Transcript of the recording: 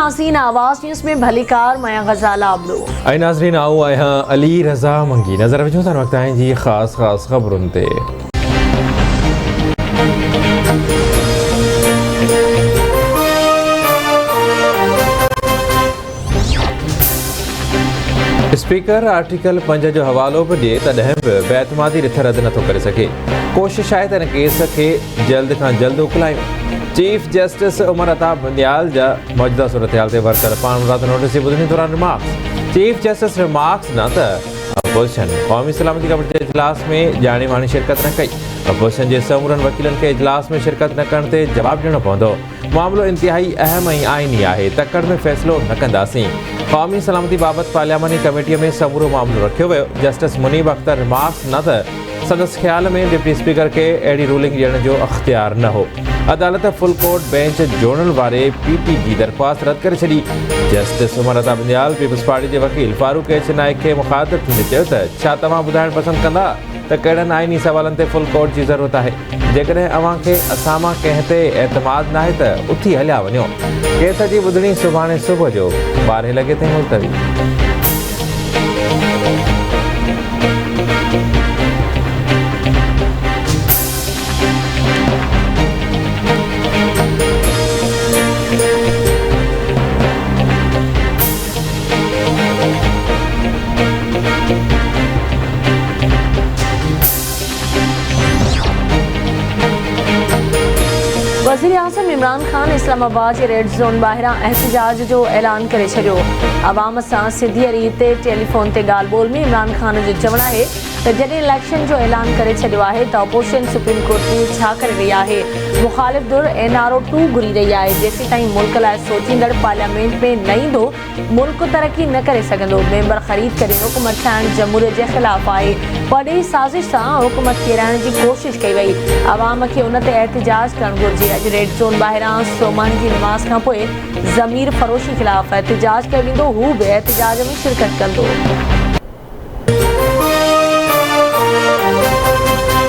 नाज़रीन, आवाज़ न्यूज़ में भलीकार मैं गज़ाला आबलो। ऐ नाज़रीन आओ आया अली रज़ा मंगी नज़र विझो था वक्त आए जी ख़ास ख़बरुनि ते। स्पीकर आर्टिकल 5 जो हवालो बि ॾिए तॾहिं बि बेतमादी रिथ रद नथो करे सघे। कोशिश आहे त हिन केस खे जल्द खां जल्द उकलायूं। चीफ जस्टिस उमर अता बंदियाल जा मौजूदा सूरत हाल ते वरतल पाण रात नोटिस जी ॿुधणी दौरान रिमार्क्स। चीफ जस्टिस रिमार्क्स न त अपोजिशन क़ौमी सलामती कमेटी जे इजलास में ॼाणी वाणी शिरकत न कई। अपोजिशन जे समूरनि वकीलनि खे इजलास में शिरकत न करण ते जवाबु ॾियणो पवंदो। मामिलो इंतिहाई अहम ऐं आइनी आहे, तकड़ में फ़ैसिलो न कंदासीं। क़ौमी सलामती बाबति पार्लियामानी कमेटीअ में समूरो मामिलो रखियो वियो। जस्टिस मुनीब अख्तर रिमार्क्स न त संदसि ख़्याल में डिप्टी स्पीकर खे अहिड़ी रूलिंग ॾियण जो अख़्तियार न हो। अदालत फुल कोर्ट बेंच जोड़ण वारे पीटी जी दरख़्वास्त रद्द करे छॾी। Justice Umar Ata Bandial peoples party जे वकील फारूक एच नाइक खे मुख़ातिब थींदे चयो त छा तव्हां ॿुधाइणु पसंदि कंदा त कहिड़नि आइनी सवालनि ते फुल कोर्ट जी ज़रूरत आहे। जेकॾहिं अव्हां खे असां मां कंहिं ते एतमाद नाहे त उथी हलिया वञो। केस जी ॿुधणी सुभाणे सुबुह जो 12 लॻे ताईं मुलतवी। वज़ीर आज़म इमरान खान इस्लामाबाद जे रेड ज़ोन ॿाहिरां एहतजाज जो ऐलान करे छॾियो। आवाम सां सिधी रीत ते टेलीफोन ते ॻाल्हि ॿोल में इमरान खान जो चवणु आहे त जॾहिं इलेक्शन जो ऐलान करे छॾियो आहे त अपोजिशन सुप्रीम कोर्ट में छा करे रही आहे। मुख़ालिफ़ धुर NRO 2 घुरी रही आहे। जेसीं ताईं मुल्क लाइ सोचींदड़ पार्लियामेंट में न ईंदो, मुल्क तरक़ी न करे सघंदो। मेंबर ख़रीद करे हुकूमत ठाहिण जमहूरियत जे ख़िलाफ़ आहे। वॾी साज़िश सां हुकूमत किराइण जी कोशिश कई वई। आवाम खे उन ते एहतजाज करणु घुरिजे। अॼु रेड ज़ोन ॿाहिरां सोमानी जी नमाज़ खां पोइ ज़मीर फ़रोशी ख़िलाफ़ एहतजाज कयो वेंदो। हू बि एहतजाज में शिरकत कंदो।